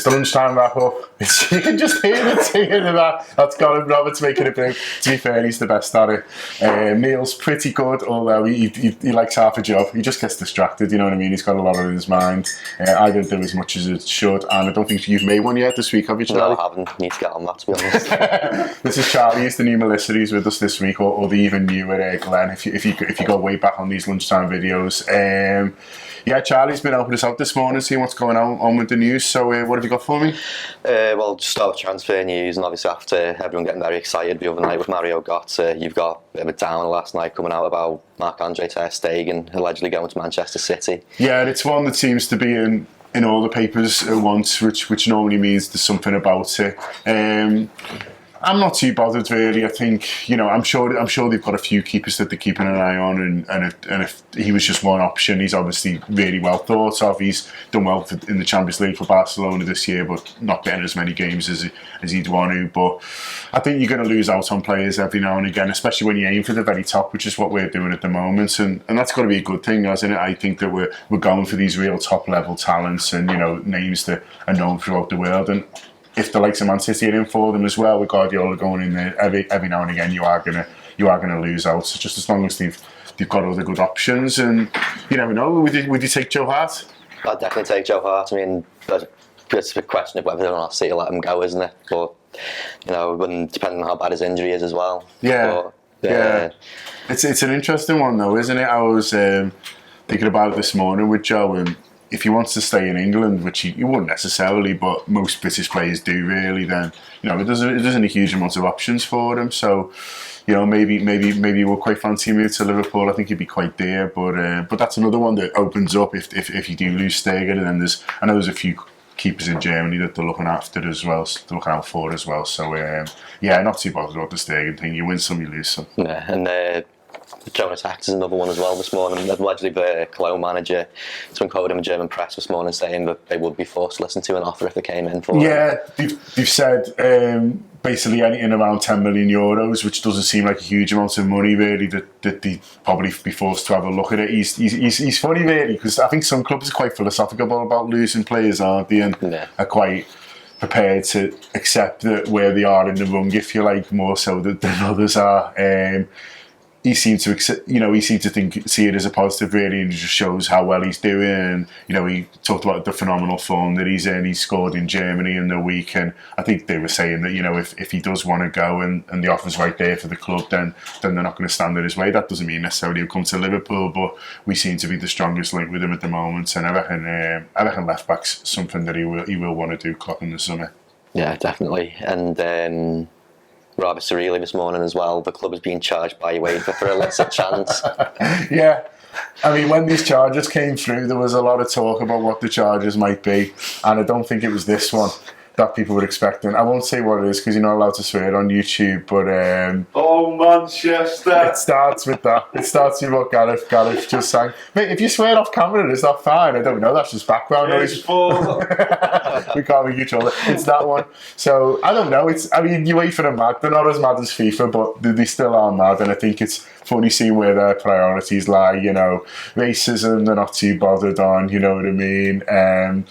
It's the lunchtime wrap up. You can just hear it singing that. That's Colin Roberts making a brew. To be fair, he's the best at it. Neil's pretty good, although he likes half a job. He just gets distracted, you know what I mean? He's got a lot on his mind. I don't do as much as it should, and I don't think you've made one yet this week, have you, Charlie? No, I haven't. Need to get on that, to be honest. This is Charlie. He's the new Melissa. He's with us this week, or the even newer Glenn, if you go way back on these lunchtime videos. Yeah, Charlie's been helping us out this morning, seeing what's going on with the news. So what have you got for me? Well, just start with transfer news, and obviously after everyone getting very excited the other night with Mario Götze, you've got a bit of a downer last night coming out about Marc-Andre ter Stegen allegedly going to Manchester City. Yeah, it's one that seems to be in all the papers at once, which normally means there's something about it. I'm not too bothered really. I think, you know, I'm sure they've got a few keepers that they're keeping an eye on, and if he was just one option, he's obviously really well thought of. He's done well in the Champions League for Barcelona this year, but not getting as many games as he'd want to. But I think you're going to lose out on players every now and again, especially when you aim for the very top, which is what we're doing at the moment, and that's got to be a good thing, hasn't it? I think that we're going for these real top level talents, and, you know, names that are known throughout the world. And if the likes of Man City are in for them as well, with Guardiola going in there, every now and again you are gonna lose out. So just as long as they've got other good options, and you never know, would you take Joe Hart? I'd definitely take Joe Hart. I mean, it's a question of whether or not City let him go, isn't it? But you know, depending on how bad his injury is as well. Yeah, but, yeah. It's an interesting one though, isn't it? I was thinking about it this morning with Joe, and if he wants to stay in England, which he wouldn't necessarily, but most British players do really, then, you know, there isn't a huge amount of options for him. So, you know, maybe we'll quite fancy a move to Liverpool. I think he'd be quite dear, but that's another one that opens up if you do lose Stegen. And then I know there's a few keepers in Germany that they're looking after as well, they're looking out for as well. So yeah, not too bothered about the Stegen thing. You win some, you lose some. Yeah, and Jonas Act is another one as well this morning. Allegedly, the Cologne manager has been quoted in the German press this morning saying that they would be forced to listen to an offer if they came in for it. Yeah, they've said basically anything around 10 million euros, which doesn't seem like a huge amount of money really, that they'd probably be forced to have a look at it. He's funny really, because I think some clubs are quite philosophical about losing players, aren't they, and are quite prepared to accept that where they are in the rung, if you like, more so than others are. He seemed to see it as a positive really, and it just shows how well he's doing. And, you know, he talked about the phenomenal form that he's in. He scored in Germany in the week, and I think they were saying that, you know, if he does want to go and the offer's right there for the club, then they're not going to stand in his way. That doesn't mean necessarily he'll come to Liverpool, but we seem to be the strongest link with him at the moment, and I reckon left back's something that he will want to do in the summer. Yeah, definitely. And rather surreally this morning as well, the club is being charged by UEFA for a lesser chance. Yeah, I mean, when these charges came through, there was a lot of talk about what the charges might be, and I don't think it was this one that people were expecting. I won't say what it is because you're not allowed to swear on YouTube, but oh, Manchester! It starts with that. It starts with what Gareth just sang. Mate, if you swear off camera, is that fine? I don't know. That's just background noise. We can't make each other. It's that one. So I don't know. UEFA are mad. They're not as mad as FIFA, but they still are mad. And I think it's funny seeing where their priorities lie. You know, racism they're not too bothered on. You know what I mean?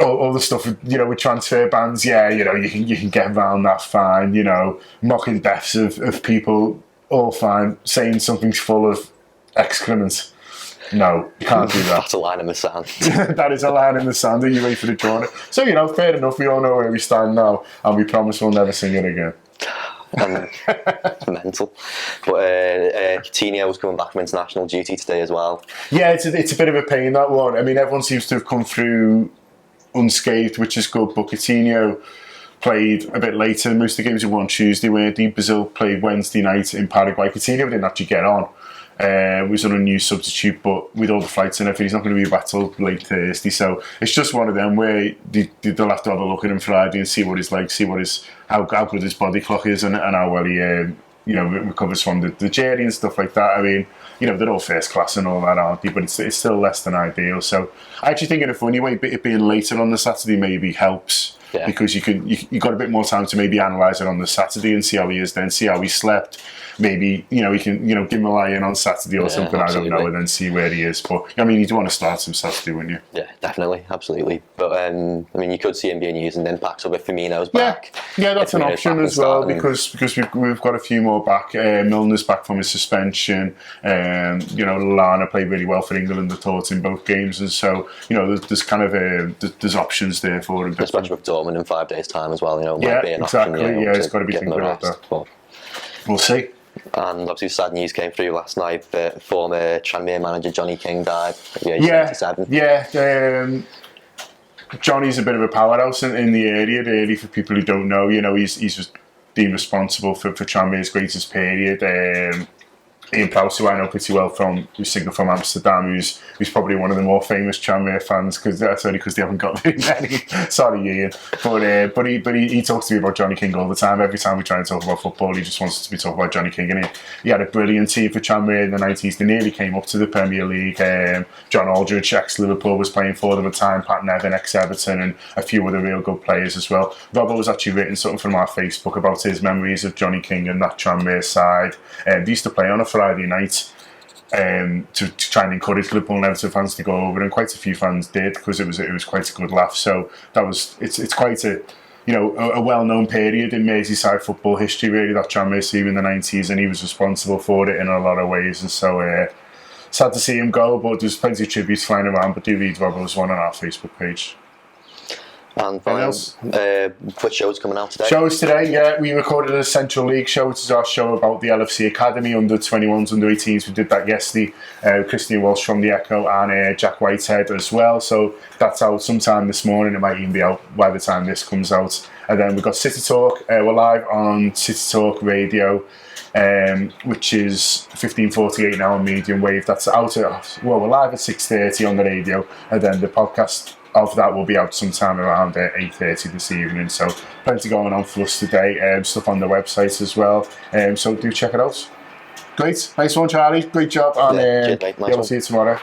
All the stuff, you know, with transfer bans, yeah, you know, you can get around that fine, you know, mocking deaths of people, all fine, saying something's full of excrement. No, you can't do that. That's a line in the sand. That is a line in the sand that you wait for the drawn it. So, you know, fair enough, we all know where we stand now, and we promise we'll never sing it again. It's mental. But Coutinho was coming back from international duty today as well. Yeah, it's a bit of a pain, that one. I mean, everyone seems to have come through unscathed, which is good, but Coutinho played a bit later. Most of the games were on Tuesday, weren't they? Brazil played Wednesday night in Paraguay. Coutinho didn't actually get on. He was on a new substitute, but with all the flights and everything, he's not going to be back till late Thursday. So it's just one of them where they'll have to have a look at him Friday and see what he's like, see how good his body clock is, and how well he recovers from the journey and stuff like that. I mean, you know, they're all first class and all that, aren't they? But it's still less than ideal. So I actually think in a funny way, it being later on the Saturday maybe helps because you got a bit more time to maybe analyse it on the Saturday and see how he is, then see how he slept. Maybe we can give him a lie-in on Saturday or something. Absolutely. I don't know, and then see where he is. But I mean, you'd want to start him Saturday, wouldn't you? Yeah, definitely, absolutely. But I mean, you could see him being used in impact. So if Firmino's back, that's an option as well because we've got a few more back. Milner's back from his suspension. Lallana played really well for England, I thought, in both games, and so there's kind of there's options there for him. Especially with Dortmund in 5 days' time as well. Might be an exactly. option. It's got to be thinking about that. But we'll see. And obviously, sad news came through last night. Former Tranmere manager Johnny King died at the age of 77. Yeah. Johnny's a bit of a powerhouse in the area, really. For people who don't know, he's been responsible for Tranmere's greatest period. Ian Prowse, who I know pretty well who's signalled from Amsterdam, who's probably one of the more famous Tranmere fans because that's only because they haven't got very many. Sorry, Ian, but he talks to me about Johnny King all the time. Every time we try and talk about football, he just wants to be talking about Johnny King. And he had a brilliant team for Tranmere in the 90s. They nearly came up to the Premier League. John Aldridge, ex-Liverpool, was playing for them at the time. Pat Nevin, ex-Everton, and a few other real good players as well. Robert was actually written something from our Facebook about his memories of Johnny King and that Tranmere side. They used to play on a Friday night to try and encourage Liverpool and Everton fans to go over, and quite a few fans did because it was quite a good laugh. So it's quite a well-known period in Merseyside football history, really, that Tranmere team in the 90s, and he was responsible for it in a lot of ways. And so sad to see him go, but there's plenty of tributes flying around. But do read Robbo's one on our Facebook page. And what show's coming out today? Shows today, we recorded a Central League show, which is our show about the LFC Academy, under 21s, under 18s. We did that yesterday. Christian Walsh from the Echo and Jack Whitehead as well. So that's out sometime this morning. It might even be out by the time this comes out. And then we've got City Talk. We're live on City Talk Radio, which is 1548 now on medium wave. That's out we're live at 6:30 on the radio, and then the podcast of that will be out sometime around 8:30 this evening. So plenty going on for us today. Stuff on the website as well. So do check it out. Great. Nice one, Charlie. Great job. And cheers, mate. Nice we'll see you tomorrow.